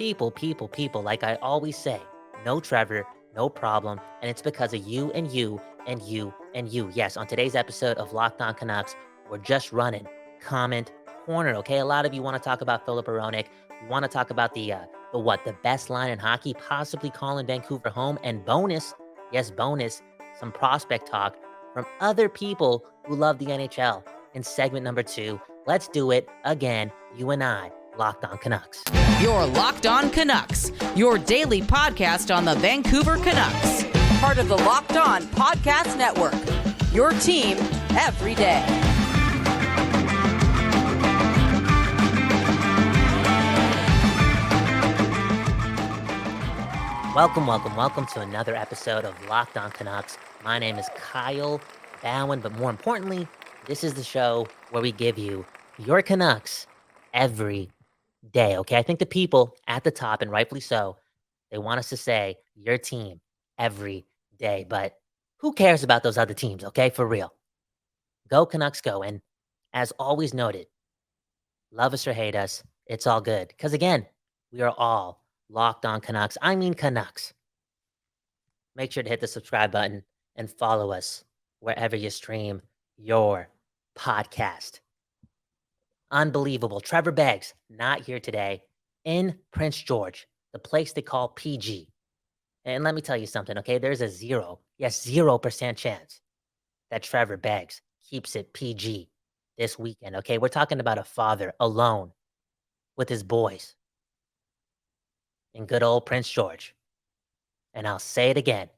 People, like I always say, no Trevor, no problem. And it's because of you and you and you and you. Yes, on today's episode of Locked On Canucks, we're just running comment corner, okay? A lot of you want to talk about Filip Hronek. You want to talk about the best line in hockey, possibly calling Vancouver home. And bonus, yes, bonus, some prospect talk from other people who love the NHL. In segment number 2, let's do it again, you and I, Locked On Canucks. You're Locked On Canucks, your daily podcast on the Vancouver Canucks. Part of the Locked On Podcast Network, your team every day. Welcome to another episode of Locked On Canucks. My name is Kyle Bowen, but more importantly, this is the show where we give you your Canucks every day, okay? I think the people at the top, and rightfully so, they want us to say your team every day, but who cares about those other teams, okay? For real. Go Canucks go, and as always noted, love us or hate us, it's all good, because again, we are all Locked On Canucks. I mean Canucks. Make sure to hit the subscribe button and follow us wherever you stream your podcast. Unbelievable. Trevor Beggs, not here today, in Prince George, the place they call PG. And let me tell you something, okay? There's a 0% chance that Trevor Beggs keeps it PG this weekend, okay? We're talking about a father alone with his boys in good old Prince George. And I'll say it again,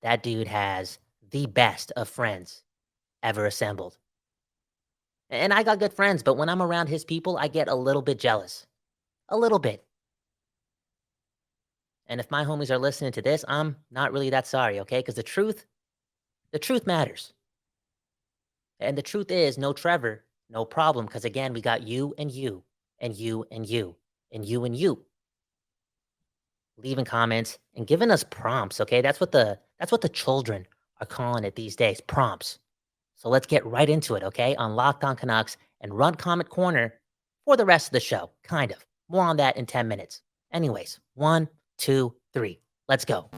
that dude has the best of friends ever assembled. And I got good friends, but when I'm around his people, I get a little bit jealous. A little bit. And if my homies are listening to this, I'm not really that sorry, okay? Because the truth matters. And the truth is, no Trevor, no problem. Because again, we got you and you and you and you and you and you leaving comments and giving us prompts, okay? That's what the children are calling it these days, prompts. So let's get right into it, okay? On Locked On Canucks and run comment corner for the rest of the show, kind of. More on that in 10 minutes. Anyways, 1, 2, 3. Let's go.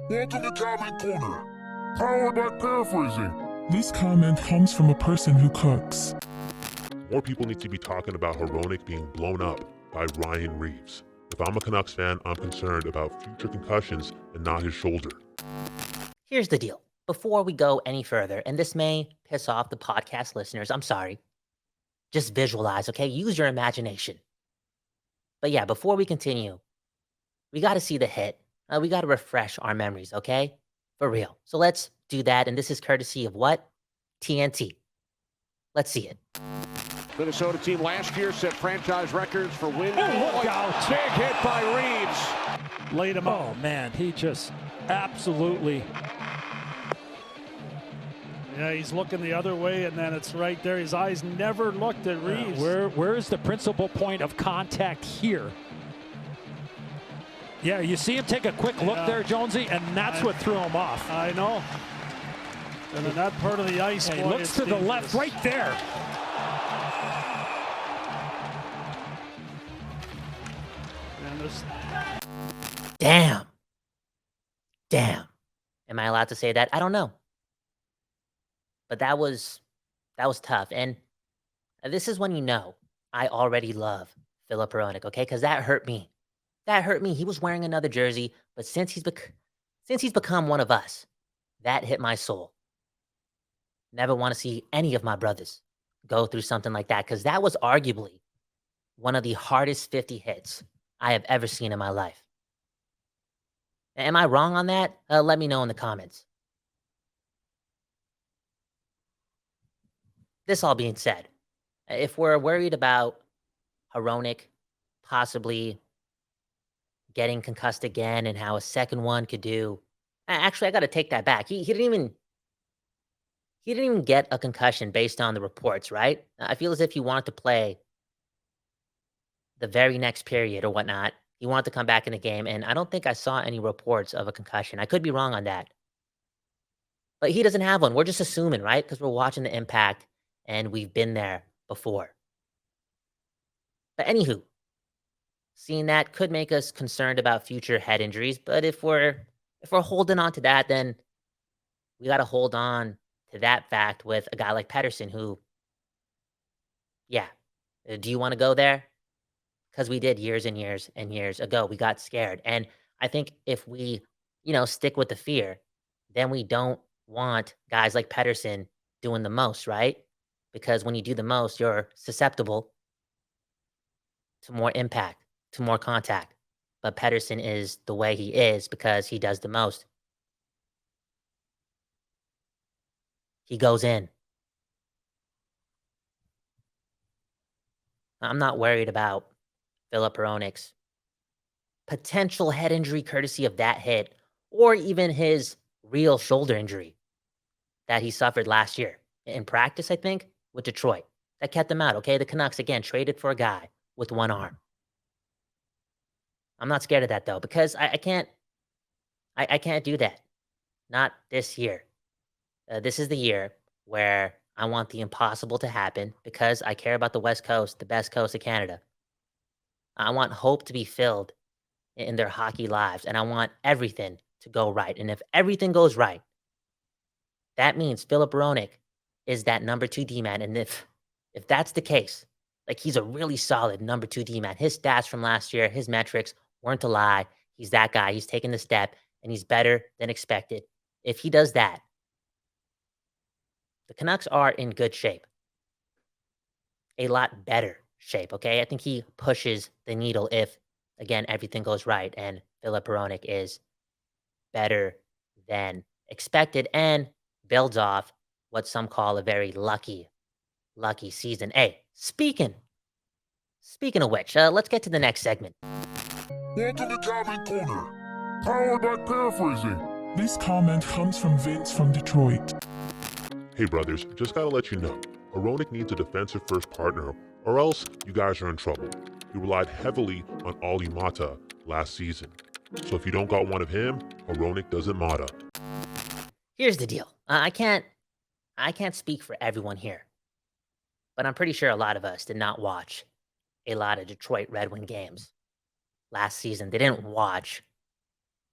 Welcome to Comment Corner, powered by Paraphrasing. This comment comes from a person who cooks. More people need to be talking about Hronek being blown up by Ryan Reaves. If I'm a Canucks fan, I'm concerned about future concussions and not his shoulder. Here's the deal. Before we go any further, and this may piss off the podcast listeners, I'm sorry. Just visualize, okay? Use your imagination. But yeah, before we continue, we got to see the hit. We got to refresh our memories, okay? For real. So let's do that. And this is courtesy of what? TNT. Let's see it. Minnesota team last year set franchise records for wins. Oh, look out. Big hit by Reaves. Laid him up. Oh, man, he just absolutely... Yeah, he's looking the other way, and then it's right there. His eyes never looked at Reaves. Where is the principal point of contact here? Yeah, you see him take a quick look there, Jonesy, and that's what threw him off. I know. And then that part of the ice. He looks to the left right there. Damn. Am I allowed to say that? I don't know. But that was tough. And this is when you know I already love Filip Hronek, okay? Because that hurt me. He was wearing another jersey, but since he's become one of us, that hit my soul. Never want to see any of my brothers go through something like that, because that was arguably one of the hardest 50 hits I have ever seen in my life. Am I wrong on that? Let me know in the comments. This all being said, if we're worried about Hronek possibly getting concussed again and how a second one could do, actually, I got to take that back. He didn't even get a concussion based on the reports, right? I feel as if he wanted to play the very next period or whatnot. He wanted to come back in the game, and I don't think I saw any reports of a concussion. I could be wrong on that. But he doesn't have one. We're just assuming, right? Because we're watching the impact. And we've been there before. But anywho, seeing that could make us concerned about future head injuries. But if we're holding on to that, then we got to hold on to that fact with a guy like Pettersson, who, yeah, do you want to go there? Because we did years and years and years ago. We got scared. And I think if we, stick with the fear, then we don't want guys like Pettersson doing the most, right? Because when you do the most, you're susceptible to more impact, to more contact. But Pettersson is the way he is because he does the most. He goes in. I'm not worried about Filip Hronek's potential head injury courtesy of that hit, or even his real shoulder injury that he suffered last year in practice, I think, with Detroit. That kept him out, okay? The Canucks, again, traded for a guy with one arm. I'm not scared of that, though, because I can't do that. Not this year. This is the year where I want the impossible to happen because I care about the West Coast, the best coast of Canada. I want hope to be filled in their hockey lives, and I want everything to go right. And if everything goes right, that means Filip Hronek is that number 2 D-man. And if that's the case, like, he's a really solid number 2 D-man. His stats from last year, his metrics weren't a lie. He's that guy. He's taking the step, and he's better than expected. If he does that, the Canucks are in good shape. A lot better shape, okay? I think he pushes the needle if, again, everything goes right and Filip Hronek is better than expected and builds off what some call a very lucky season. Hey, speaking of which, let's get to the next segment. Welcome to Comment Corner, powered by Paraphrasing. This comment comes from Vince from Detroit. Hey brothers, just gotta let you know, Hronek needs a defensive first partner or else you guys are in trouble. He relied heavily on Olli Mata last season. So if you don't got one of him, Hronek doesn't matter. Here's the deal. I can't speak for everyone here, but I'm pretty sure a lot of us did not watch a lot of Detroit Red Wing games last season. They didn't watch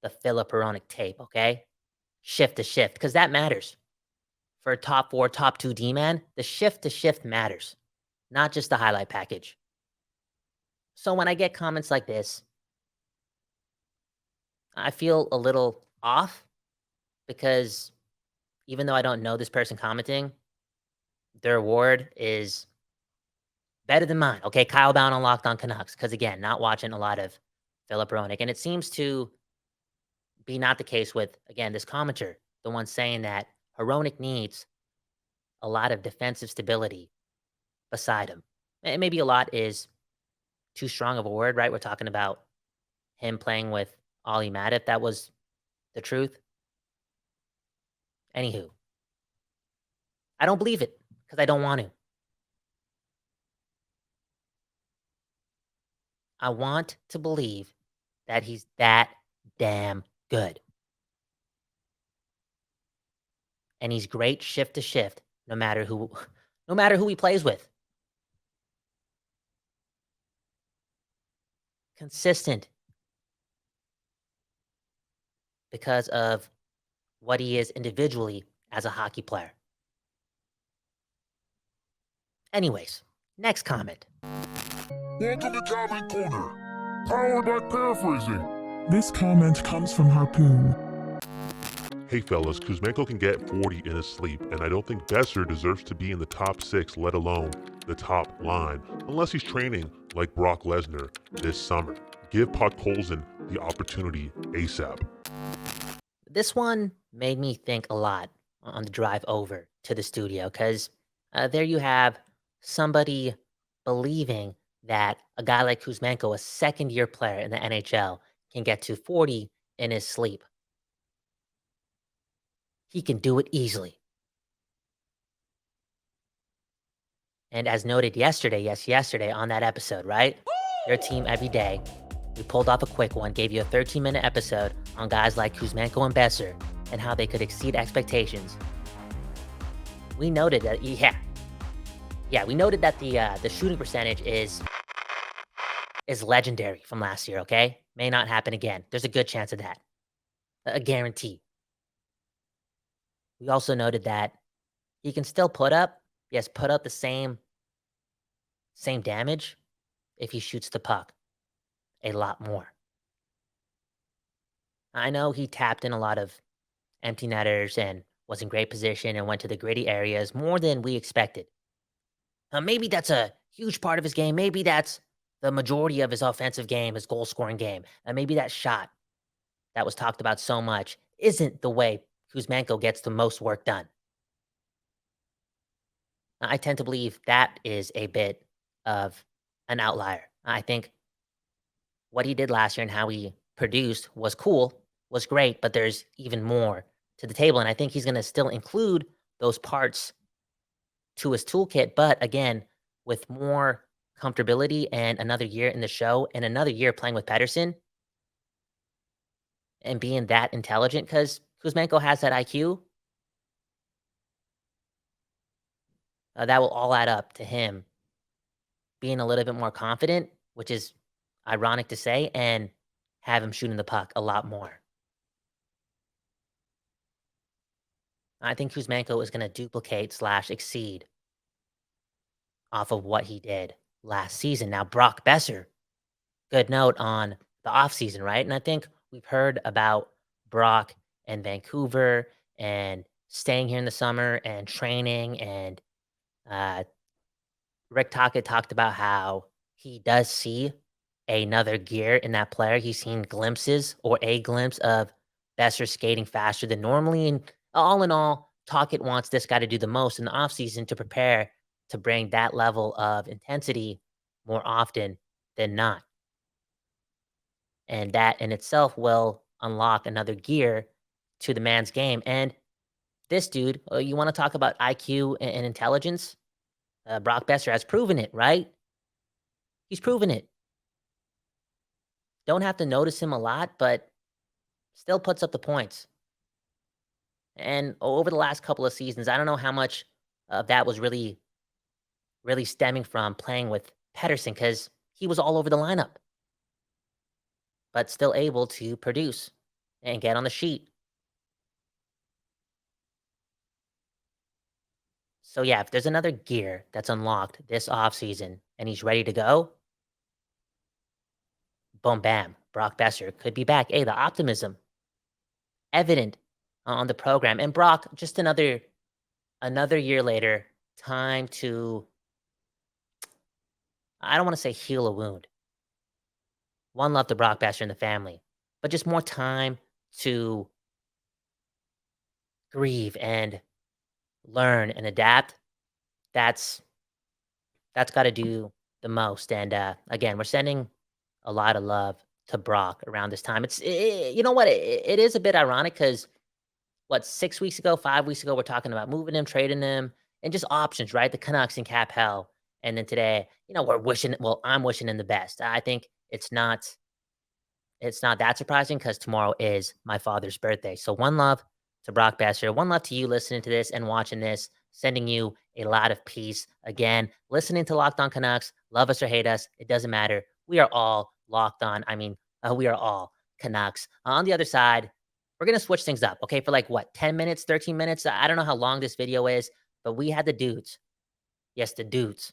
the Filip Hronek tape, okay? Shift to shift, because that matters. For a top 4, top 2 D-man, the shift to shift matters, not just the highlight package. So when I get comments like this, I feel a little off because even though I don't know this person commenting, their award is better than mine. Okay, Kyle Bound on Locked On Canucks, because again, not watching a lot of Filip Hronek. And it seems to be not the case with, again, this commenter, the one saying that Hronek needs a lot of defensive stability beside him. And maybe a lot is too strong of a word, right? We're talking about him playing with Olli Mata, if that was the truth. Anywho, I don't believe it because I don't want to. I want to believe that he's that damn good. And he's great shift to shift, no matter who he plays with. Consistent. Because of what he is individually as a hockey player. Anyways, next comment. Welcome to Comment Corner, powered by Paraphrasing. This comment comes from Harpoon. Hey fellas, Kuzmenko can get 40 in his sleep, and I don't think Boeser deserves to be in the top 6, let alone the top line, unless he's training like Brock Lesnar this summer. Give Podkolzin the opportunity ASAP. This one made me think a lot on the drive over to the studio, because there you have somebody believing that a guy like Kuzmenko, a second-year player in the NHL, can get to 40 in his sleep. He can do it easily. And as noted yesterday on that episode, right? Your team every day. We pulled off a quick one, gave you a 13-minute episode on guys like Kuzmenko and Boeser and how they could exceed expectations. We noted that, we noted that the shooting percentage is is legendary from last year, okay? May not happen again. There's a good chance of that. A guarantee. We also noted that he can still put up the same damage if he shoots the puck a lot more. I know he tapped in a lot of empty netters and was in great position and went to the gritty areas more than we expected. Maybe that's a huge part of his game. Maybe that's the majority of his offensive game, his goal-scoring game. And maybe that shot that was talked about so much isn't the way Kuzmenko gets the most work done. I tend to believe that is a bit of an outlier. I think what he did last year and how he produced was cool, was great, but there's even more to the table. And I think he's going to still include those parts to his toolkit, but again, with more comfortability and another year in the show and another year playing with Pettersson and being that intelligent, because Kuzmenko has that IQ, that will all add up to him being a little bit more confident, which is ironic to say, and have him shooting the puck a lot more. I think Kuzmenko is going to duplicate / exceed off of what he did last season. Now, Brock Boeser, good note on the offseason, right? And I think we've heard about Brock and Vancouver and staying here in the summer and training. And Rick Tocchet talked about how he does see another gear in that player. He's seen glimpses or a glimpse of Boeser skating faster than normally. And all in all, Tocchet wants this guy to do the most in the offseason to prepare to bring that level of intensity more often than not. And that in itself will unlock another gear to the man's game. And this dude, you want to talk about IQ and intelligence? Brock Boeser has proven it, right? He's proven it. Don't have to notice him a lot, but still puts up the points. And over the last couple of seasons, I don't know how much of that was really stemming from playing with Pettersson, because he was all over the lineup, but still able to produce and get on the sheet. So yeah, if there's another gear that's unlocked this offseason and he's ready to go, boom, bam, Brock Boeser could be back. Hey, the optimism evident on the program. And Brock, just another year later, time to, I don't want to say heal a wound. One love to Brock Boeser and the family, but just more time to grieve and learn and adapt. That's got to do the most. And again, we're sending a lot of love to Brock around this time. You know what? It is a bit ironic because 6 weeks ago, 5 weeks ago, we're talking about moving him, trading him, and just options, right? The Canucks in cap hell. And then today, I'm wishing him the best. I think it's not that surprising because tomorrow is my father's birthday. So one love to Brock Boeser. One love to you listening to this and watching this, sending you a lot of peace. Again, listening to Locked On Canucks, love us or hate us, it doesn't matter. We are all locked on. We are all Canucks. On the other side, we're going to switch things up, okay, for 10 minutes, 13 minutes? I don't know how long this video is, but we had the dudes. Yes, the dudes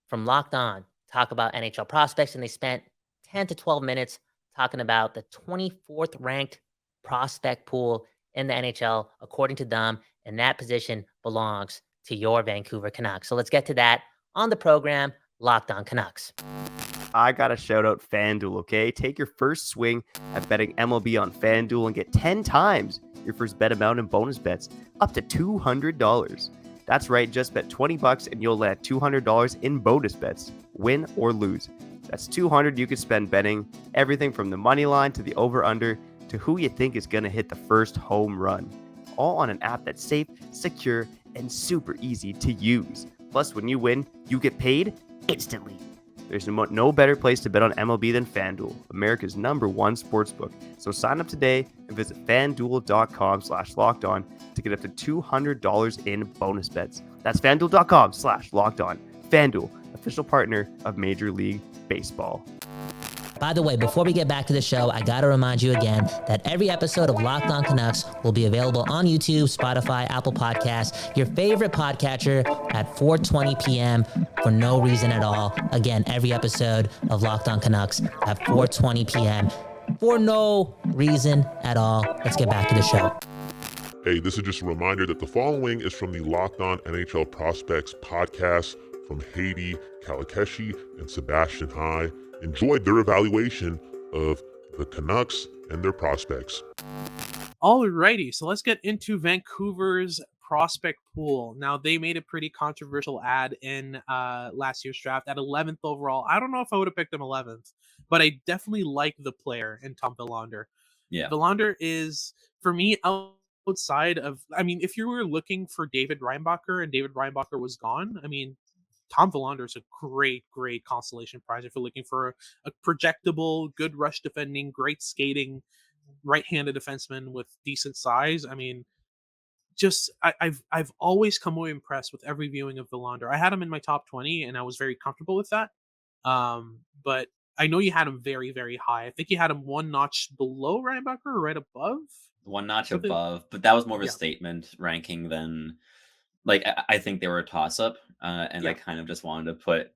from Locked On talk about NHL prospects, and they spent 10 to 12 minutes talking about the 24th ranked prospect pool in the NHL, according to them, and that position belongs to your Vancouver Canucks. So let's get to that on the program, Locked On Canucks. I got to shout out FanDuel, okay? Take your first swing at betting MLB on FanDuel and get 10 times your first bet amount in bonus bets, up to $200. That's right, just bet $20 and you'll land $200 in bonus bets, win or lose. That's $200 you could spend betting everything from the money line to the over-under to who you think is going to hit the first home run. All on an app that's safe, secure, and super easy to use. Plus, when you win, you get paid instantly. There's no better place to bet on MLB than FanDuel, America's #1 sportsbook. So sign up today and visit FanDuel.com/lockedon to get up to $200 in bonus bets. That's FanDuel.com/lockedon. FanDuel, official partner of Major League Baseball. By the way, before we get back to the show, I got to remind you again that every episode of Locked On Canucks will be available on YouTube, Spotify, Apple Podcasts, your favorite podcatcher at 4:20 p.m. for no reason at all. Again, every episode of Locked On Canucks at 4:20 p.m. for no reason at all. Let's get back to the show. Hey, this is just a reminder that the following is from the Locked On NHL Prospects podcast from Haiti Kalikeshi and Sebastian High. Enjoyed their evaluation of the Canucks and their prospects. Alrighty, so let's get into Vancouver's prospect pool. Now, they made a pretty controversial ad in last year's draft at 11th overall. I don't know if I would have picked him 11th, but I definitely like the player in Tom Willander. Yeah. Willander is, for me, outside of, I mean, if you were looking for David Reinbacher and David Reinbacher was gone, I mean, Tom Willander is a great consolation prize if you're looking for a projectable, good rush defending, great skating, right-handed defenseman with decent size. I mean, just I've always come away impressed with every viewing of Willander. I had him in my top 20, and I was very comfortable with that. But I know you had him very, very high. I think you had him one notch below Reinbacher or right above. One notch above, but that was more of a statement ranking than, like, I think they were a toss-up, and I kind of just wanted to put,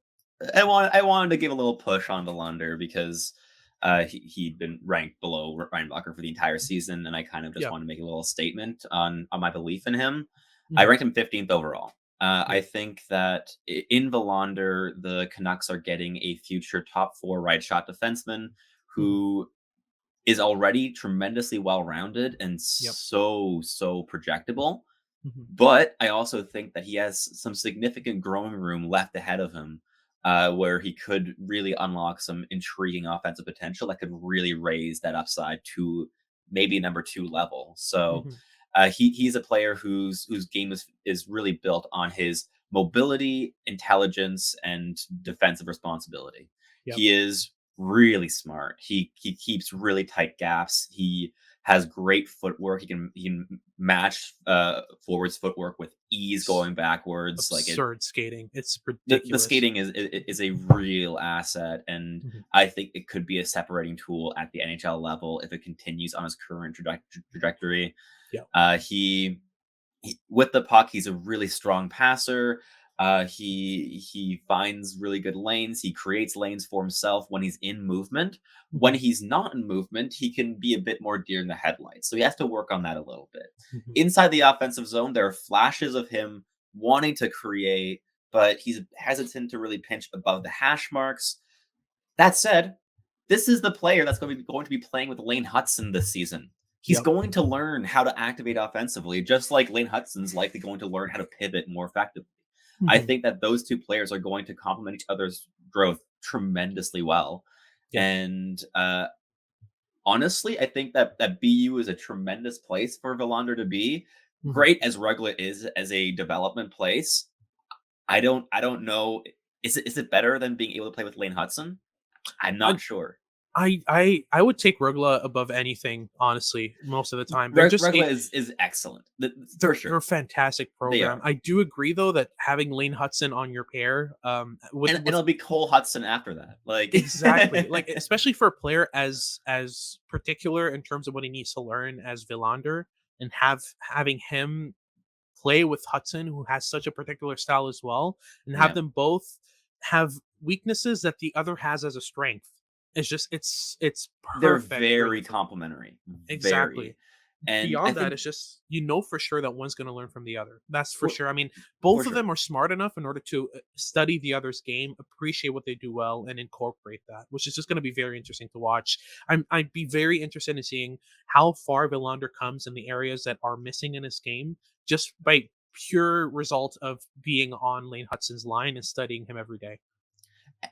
I wanted to give a little push on Willander because he'd been ranked below Reinbacher for the entire season, and I kind of just wanted to make a little statement on my belief in him. I ranked him 15th overall. I think that in Willander, the Canucks are getting a future top 4 right shot defenseman who is already tremendously well-rounded and so projectable. But I also think that he has some significant growing room left ahead of him, where he could really unlock some intriguing offensive potential that could really raise that upside to maybe number 2 level. So he's a player whose game is really built on his mobility, intelligence, and defensive responsibility. He is really smart. He keeps really tight gaps. He has great footwork. He can match forwards footwork with ease going backwards. Absurd skating. It's ridiculous. The skating is a real asset, and I think it could be a separating tool at the NHL level if it continues on his current trajectory. He with the puck, he's a really strong passer. He finds really good lanes. He creates lanes for himself when he's in movement. When he's not in movement, he can be a bit more deer in the headlights. So he has to work on that a little bit. Inside the offensive zone, there are flashes of him wanting to create, but he's hesitant to really pinch above the hash marks. That said, this is the player that's going to be playing with Lane Hutson this season. He's going to learn how to activate offensively, just like Lane Hutson's likely going to learn how to pivot more effectively. I think that those two players are going to complement each other's growth tremendously well. And honestly, I think that BU is a tremendous place for Willander to be. Great as Rögle is as a development place, I don't know. Is it better than being able to play with Lane Hutson? I'm not sure. I would take Rögle above anything, honestly, most of the time. Rögle is excellent. They're a fantastic program. I do agree, though, that having Lane Hutson on your pair, and it'll be Cole Hudson after that. Like exactly, like especially for a player as particular in terms of what he needs to learn as Willander, and having him play with Hutson, who has such a particular style as well, and have them both have weaknesses that the other has as a strength. It's just it's perfect. They're very complementary. Exactly. Very. And beyond that, it's just for sure that one's going to learn from the other. That's for sure. I mean, both of them are smart enough in order to study the other's game, appreciate what they do well, and incorporate that, which is just going to be very interesting to watch. I'd be very interested in seeing how far Willander comes in the areas that are missing in his game, just by pure result of being on Lane Hutson's line and studying him every day.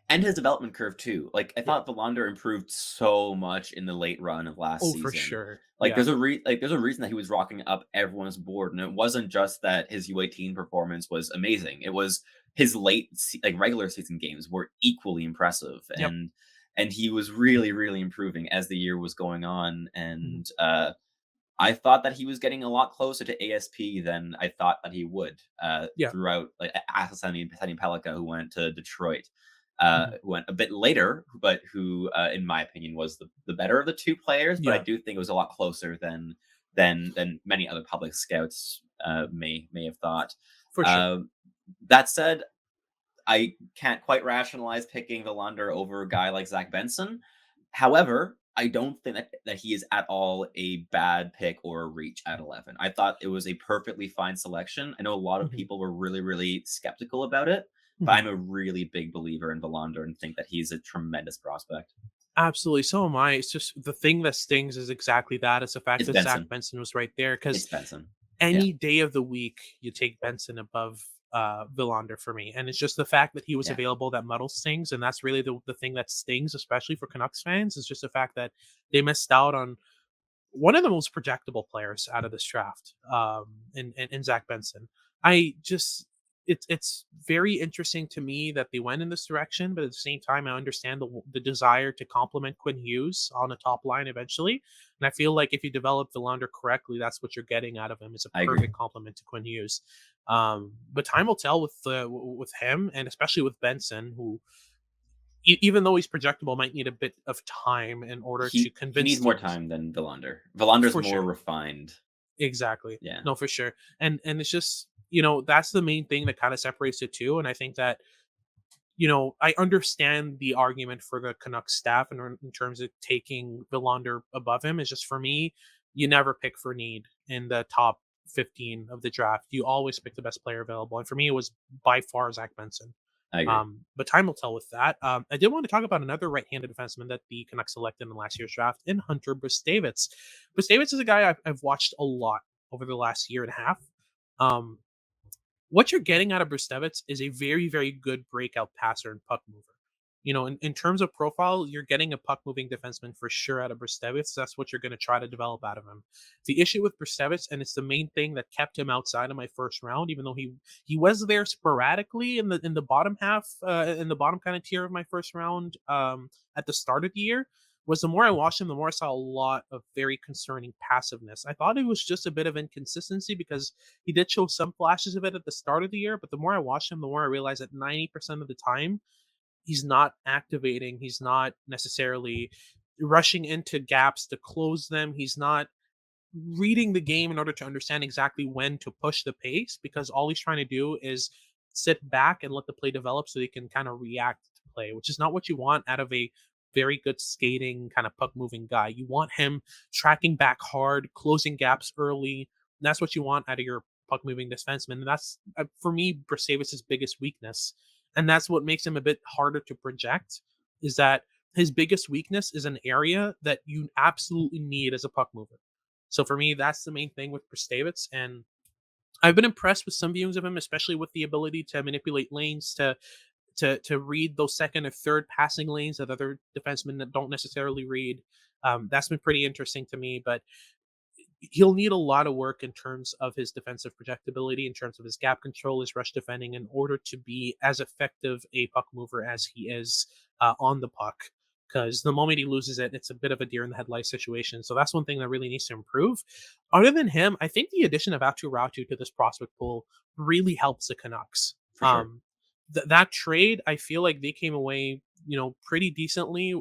And his development curve too. Like I thought Willander improved so much in the late run of last season. For sure. Like there's a reason that he was rocking up everyone's board, and it wasn't just that his U18 performance was amazing. It was his regular season games were equally impressive, and he was really improving as the year was going on. And I thought that he was getting a lot closer to ASP than I thought that he would throughout, like after Sani Pellikka, who went to Detroit, who went a bit later, but who, in my opinion, was the better of the two players. But I do think it was a lot closer than many other public scouts may have thought. For sure. That said, I can't quite rationalize picking Willander over a guy like Zach Benson. However, I don't think that he is at all a bad pick or a reach at 11. I thought it was a perfectly fine selection. I know a lot of people were really, really skeptical about it, but I'm a really big believer in Willander and think that he's a tremendous prospect. Absolutely. So am I. It's just the thing that stings is exactly that. It's the fact that Zach Benson was right there. Because any day of the week, you take Benson above Willander for me. And it's just the fact that he was available that muddles things. And that's really the thing that stings, especially for Canucks fans, is just the fact that they missed out on one of the most projectable players out of this draft, in Zach Benson. It's very interesting to me that they went in this direction, but at the same time, I understand the desire to complement Quinn Hughes on the top line eventually. And I feel like if you develop Willander correctly, that's what you're getting out of him, is a perfect complement to Quinn Hughes. But time will tell with him, and especially with Benson, who, even though he's projectable, might need a bit of time in order to convince. He needs more time than Willander. Willander's more refined. Exactly. Yeah. No, for sure. And it's just, that's the main thing that kind of separates the two. And I think that, I understand the argument for the Canucks staff in terms of taking Willander above him. Is just, for me, you never pick for need in the top 15 of the draft. You always pick the best player available. And for me, it was by far Zach Benson. I agree. But time will tell with that. I did want to talk about another right-handed defenseman that the Canucks selected in last year's draft, in Hunter Brzustewicz. Brzustewicz is a guy I've watched a lot over the last year and a half. What you're getting out of Brzustewicz is a very, very good breakout passer and puck mover. In terms of profile, you're getting a puck-moving defenseman for sure out of Brzustewicz. That's what you're going to try to develop out of him. The issue with Brzustewicz, and it's the main thing that kept him outside of my first round, even though he was there sporadically in the bottom half, in the bottom kind of tier of my first round at the start of the year, was the more I watched him, the more I saw a lot of very concerning passiveness. I thought it was just a bit of inconsistency because he did show some flashes of it at the start of the year, but the more I watched him, the more I realized that 90% of the time, he's not activating. He's not necessarily rushing into gaps to close them. He's not reading the game in order to understand exactly when to push the pace, because all he's trying to do is sit back and let the play develop so he can kind of react to play, which is not what you want out of a very good skating kind of puck moving guy. You want him tracking back hard, closing gaps early. That's what you want out of your puck moving defenseman. And that's, for me, Brzezewicz's biggest weakness. And that's what makes him a bit harder to project, is that his biggest weakness is an area that you absolutely need as a puck mover. So for me, that's the main thing with Brzustewicz. And I've been impressed with some views of him, especially with the ability to manipulate lanes, to read those second or third passing lanes that other defensemen that don't necessarily read. That's been pretty interesting to me, but he'll need a lot of work in terms of his defensive projectability, in terms of his gap control, his rush defending, in order to be as effective a puck mover as he is on the puck. Because the moment he loses it, it's a bit of a deer in the headlight situation. So that's one thing that really needs to improve. Other than him, I think the addition of Aatu Räty to this prospect pool really helps the Canucks. For sure. That trade, I feel like they came away, pretty decently,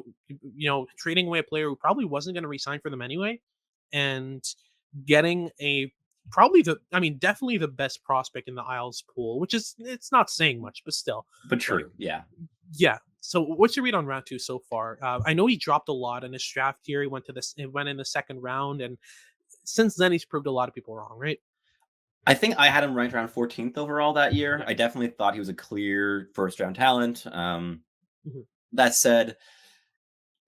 trading away a player who probably wasn't going to resign for them anyway, and getting definitely the best prospect in the Isles pool, which is, it's not saying much, but still. But true, yeah. Yeah. So what's your read on round 2 so far? I know he dropped a lot in his draft here. He went in the second round, and since then he's proved a lot of people wrong, right? I think I had him ranked around 14th overall that year. I definitely thought he was a clear first-round talent. That said,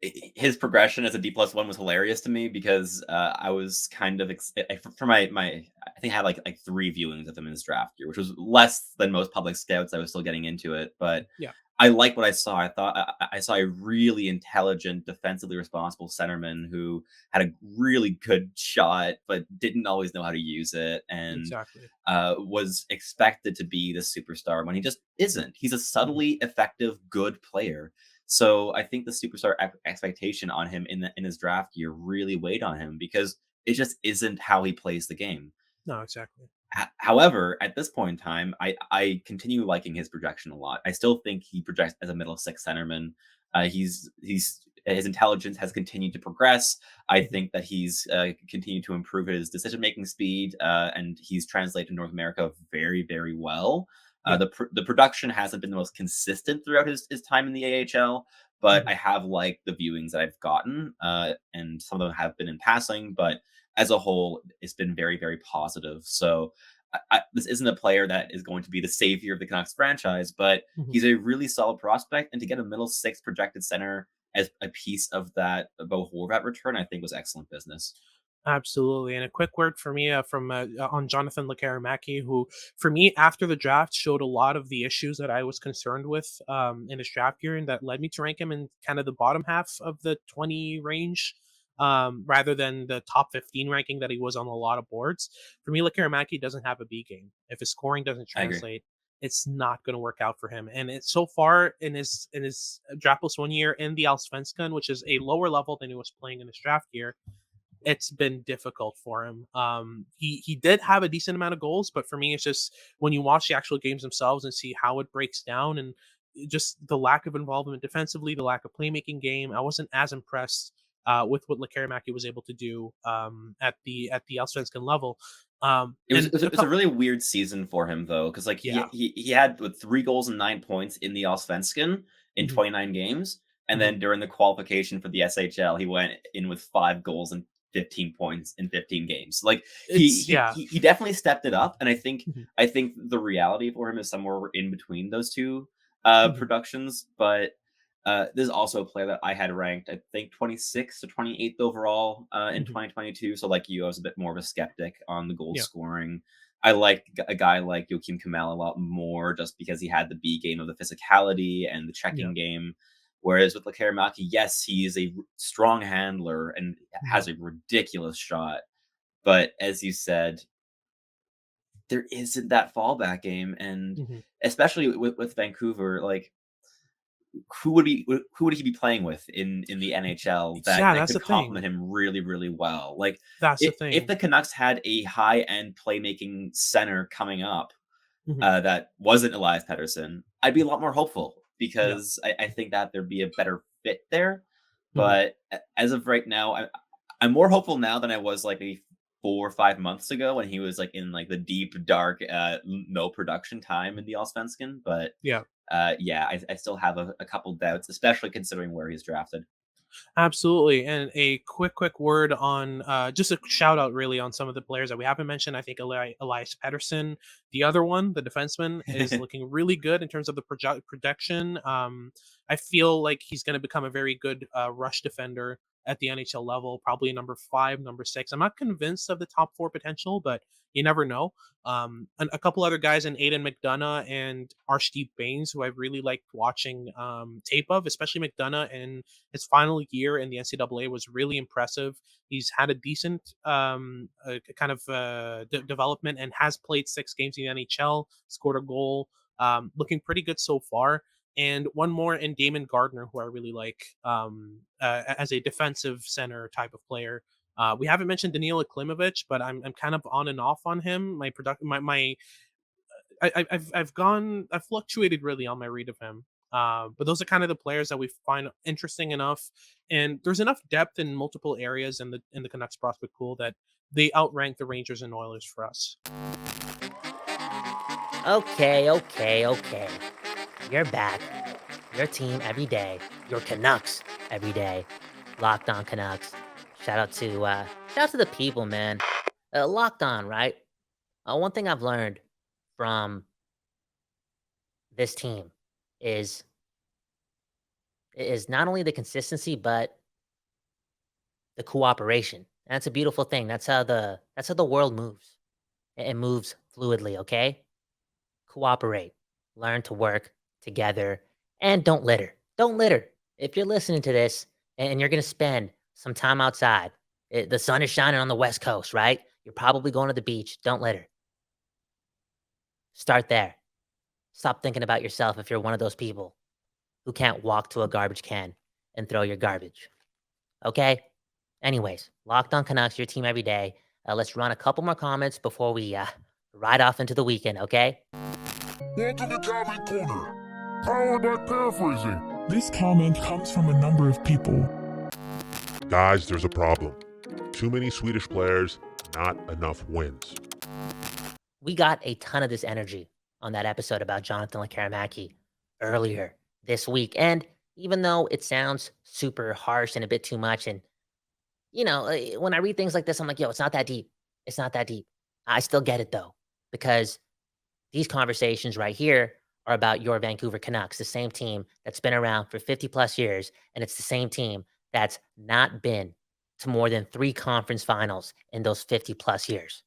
his progression as a D+1 was hilarious to me, because I was kind of for my I think I had like 3 viewings of him in his draft year, which was less than most public scouts. I was still getting into it, but yeah, I like what I saw. I thought I saw a really intelligent, defensively responsible centerman who had a really good shot, but didn't always know how to use it, and was expected to be the superstar when he just isn't. He's a subtly effective, good player. So I think the superstar expectation on him in his draft year really weighed on him, because It just isn't how he plays the game. No, exactly. However, at this point in time, I continue liking his projection a lot. I still think he projects as a middle six centerman. He's his intelligence has continued to progress. I think that he's continued to improve his decision making speed, and he's translated to North America very, very well. The production hasn't been the most consistent throughout his time in the AHL, but I have liked the viewings that I've gotten, and some of them have been in passing, but as a whole, it's been very, very positive. So this isn't a player that is going to be the savior of the Canucks franchise, but he's a really solid prospect. And to get a middle six projected center as a piece of that Bo Horvat return, I think was excellent business. Absolutely. And a quick word for me from on Jonathan Lekkerimäki, who for me after the draft showed a lot of the issues that I was concerned with in his draft year, and that led me to rank him in kind of the bottom half of the 20 range, rather than the top 15 ranking that he was on a lot of boards. For me, Lekkerimäki doesn't have a B game. If his scoring doesn't translate, it's not going to work out for him. And it's so far in his draft plus 1 year in the Allsvenskan, which is a lower level than he was playing in his draft year, it's been difficult for him. He did have a decent amount of goals, but for me, it's just when you watch the actual games themselves and see how it breaks down, and just the lack of involvement defensively, the lack of playmaking game, I wasn't as impressed with what Lekkerimäki was able to do at the Allsvenskan level. It was a really weird season for him though, because like he had 3 goals and 9 points in the Allsvenskan in 29 games, and then during the qualification for the SHL, he went in with 5 goals and 15 points in 15 games. Like he definitely stepped it up, and I think the reality for him is somewhere in between those two productions. But this is also a player that I had ranked, I think 26th to 28th overall in 2022. So like you, I was a bit more of a skeptic on the goal scoring. I like a guy like Joakim Kemell a lot more, just because he had the B game of the physicality and the checking game. Whereas with Lekkerimäki, yes, he is a strong handler and has a ridiculous shot. But as you said, there isn't that fallback game. And especially with Vancouver, like who would he be playing with in the NHL that could complement him really, really well? Like that's the thing. If the Canucks had a high-end playmaking center coming up that wasn't Elias Pettersson, I'd be a lot more hopeful, because I think that there'd be a better fit there. But as of right now, I'm more hopeful now than I was like maybe 4 or 5 months ago when he was like in like the deep, dark, no production time in the Allsvenskan. But I still have a couple doubts, especially considering where he's drafted. Absolutely. And a quick word on just a shout out really on some of the players that we haven't mentioned. I think Elias Pettersson, the other one, the defenseman, is looking really good in terms of the projection. I feel like he's going to become a very good rush defender at the NHL level, probably number 5, number 6. I'm not convinced of the top 4 potential, but you never know. And a couple other guys in Aiden McDonough and Arshdeep Bains, who I've really liked watching tape of, especially McDonough in his final year in the NCAA was really impressive. He's had a decent development and has played 6 games in the NHL, scored a goal, looking pretty good so far. And one more in Damon Gardner, who I really like as a defensive center type of player. We haven't mentioned Danila Klimovich, but I'm kind of on and off on him. I've fluctuated really on my read of him. But those are kind of the players that we find interesting enough, and there's enough depth in multiple areas in the Canucks prospect pool that they outrank the Rangers and Oilers for us. Okay. You're back. Your team every day. Your Canucks every day. Locked On Canucks. Shout out to the people, man. Locked On, right? One thing I've learned from this team is not only the consistency but the cooperation. And that's a beautiful thing. That's how the world moves. It moves fluidly, okay? Cooperate. Learn to work together, and don't litter. Don't litter. If you're listening to this and you're going to spend some time outside, the sun is shining on the West Coast, right? You're probably going to the beach. Don't litter. Start there. Stop thinking about yourself if you're one of those people who can't walk to a garbage can and throw your garbage. Okay? Anyways, Locked On Canucks, your team every day. Let's run a couple more comments before we ride off into the weekend, okay? Welcome to Comment Corner, powered by Paraphrasing. This comment comes from a number of people. Guys, there's a problem. Too many Swedish players, not enough wins. We got a ton of this energy on that episode about Jonathan Lekaramäki earlier this week. And even though it sounds super harsh and a bit too much, and, when I read things like this, I'm like, yo, it's not that deep. It's not that deep. I still get it, though, because these conversations right here are about your Vancouver Canucks, the same team that's been around for 50 plus years. And it's the same team that's not been to more than 3 conference finals in those 50 plus years.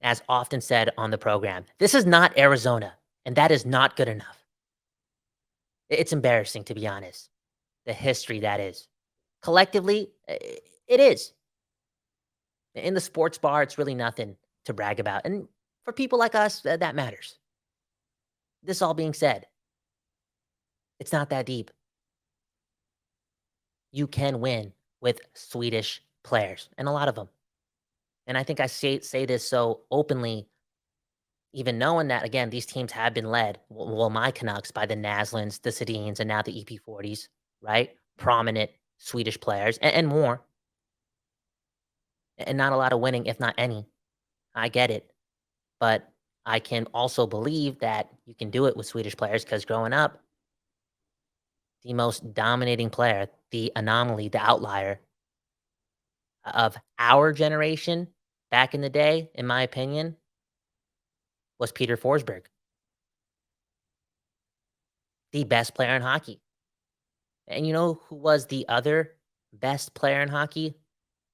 As often said on the program, this is not Arizona, and that is not good enough. It's embarrassing, to be honest. The history that is. Collectively, it is. In the sports bar, it's really nothing to brag about. And for people like us, that matters. This all being said, it's not that deep. You can win with Swedish players, and a lot of them. And I think I say this so openly, even knowing that, again, these teams have been led, well, my Canucks, by the Naslins, the Sedins, and now the EP40s, right? Prominent Swedish players and more. And not a lot of winning, if not any. I get it. But I can also believe that you can do it with Swedish players because growing up, the most dominating player, the anomaly, the outlier of our generation back in the day, in my opinion, was Peter Forsberg. The best player in hockey. And you know who was the other best player in hockey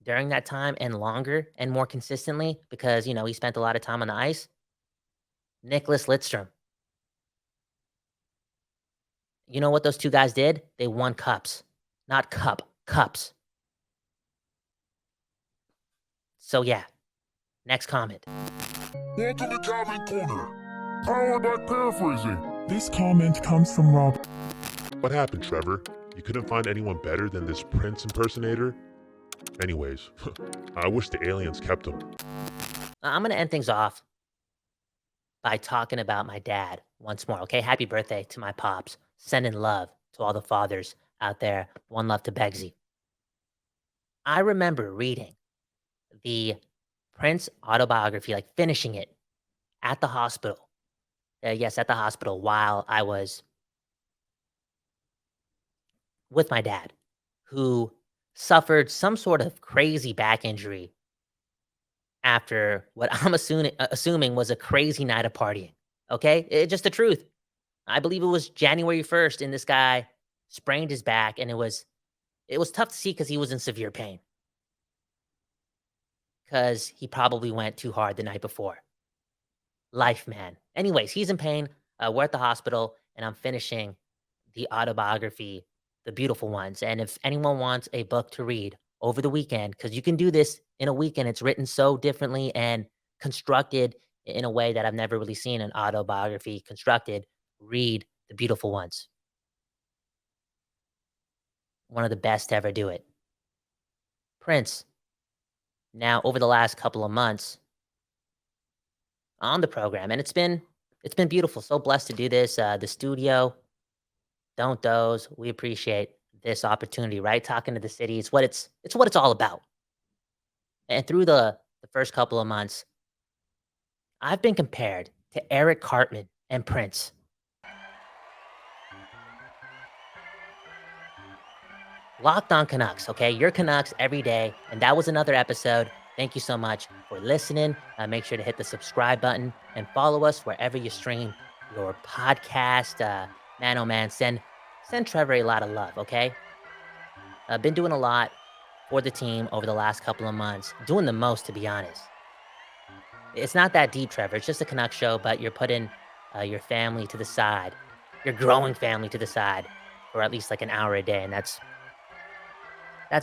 during that time and longer and more consistently? Because, he spent a lot of time on the ice. Nicholas Lidstrom. You know what those two guys did? They won cups. Not cups. So yeah, next comment. Welcome to Comment Corner, powered by Paraphrasing. This comment comes from Rob. What happened, Trevor? You couldn't find anyone better than this Prince impersonator? Anyways, I wish the aliens kept him. I'm going to end things off by talking about my dad once more, okay? Happy birthday to my pops. Sending love to all the fathers out there. One love to Begsy. I remember reading the Prince autobiography, like finishing it at the hospital. Yes, at the hospital while I was with my dad, who suffered some sort of crazy back injury after what I'm assuming was a crazy night of partying. Okay? It's just the truth. I believe it was January 1st, and this guy sprained his back, and it was tough to see because he was in severe pain. Because he probably went too hard the night before. Life, man. Anyways, he's in pain. We're at the hospital, and I'm finishing the autobiography, The Beautiful Ones. And if anyone wants a book to read over the weekend, because you can do this in a weekend, it's written so differently and constructed in a way that I've never really seen an autobiography constructed. Read The Beautiful Ones. One of the best to ever do it. Prince. Now, over the last couple of months on the program, and it's been beautiful. So blessed to do this. The studio, don't doze. We appreciate this opportunity, right? Talking to the city. It's what it's all about. And through the first couple of months, I've been compared to Eric Cartman and Prince. Locked On Canucks, okay? Your Canucks every day. And that was another episode. Thank you so much for listening. Make sure to hit the subscribe button and follow us wherever you stream your podcast. Man, oh man, send Trevor a lot of love, okay? I've been doing a lot for the team over the last couple of months. Doing the most, to be honest. It's not that deep, Trevor. It's just a Canucks show, but you're putting your family to the side, your growing family to the side for at least like an hour a day. And that's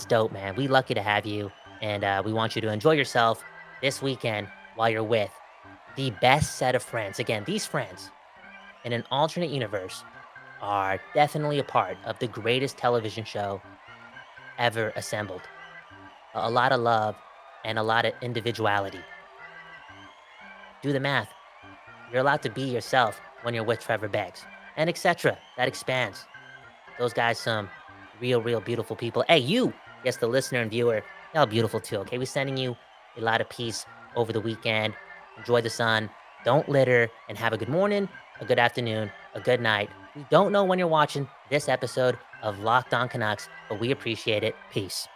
dope, man. We lucky to have you. And we want you to enjoy yourself this weekend while you're with the best set of friends. Again, these friends in an alternate universe are definitely a part of the greatest television show ever assembled. A lot of love and a lot of individuality. Do the math. You're allowed to be yourself when you're with Trevor Beggs, and etc. That expands. Those guys, some real beautiful people. Hey, you, yes, the listener and viewer, y'all beautiful too, okay? We're sending you a lot of peace over the weekend. Enjoy the sun. Don't litter, and have a good morning, a good afternoon, a good night. We don't know when you're watching this episode of Locked On Canucks, but we appreciate it. Peace.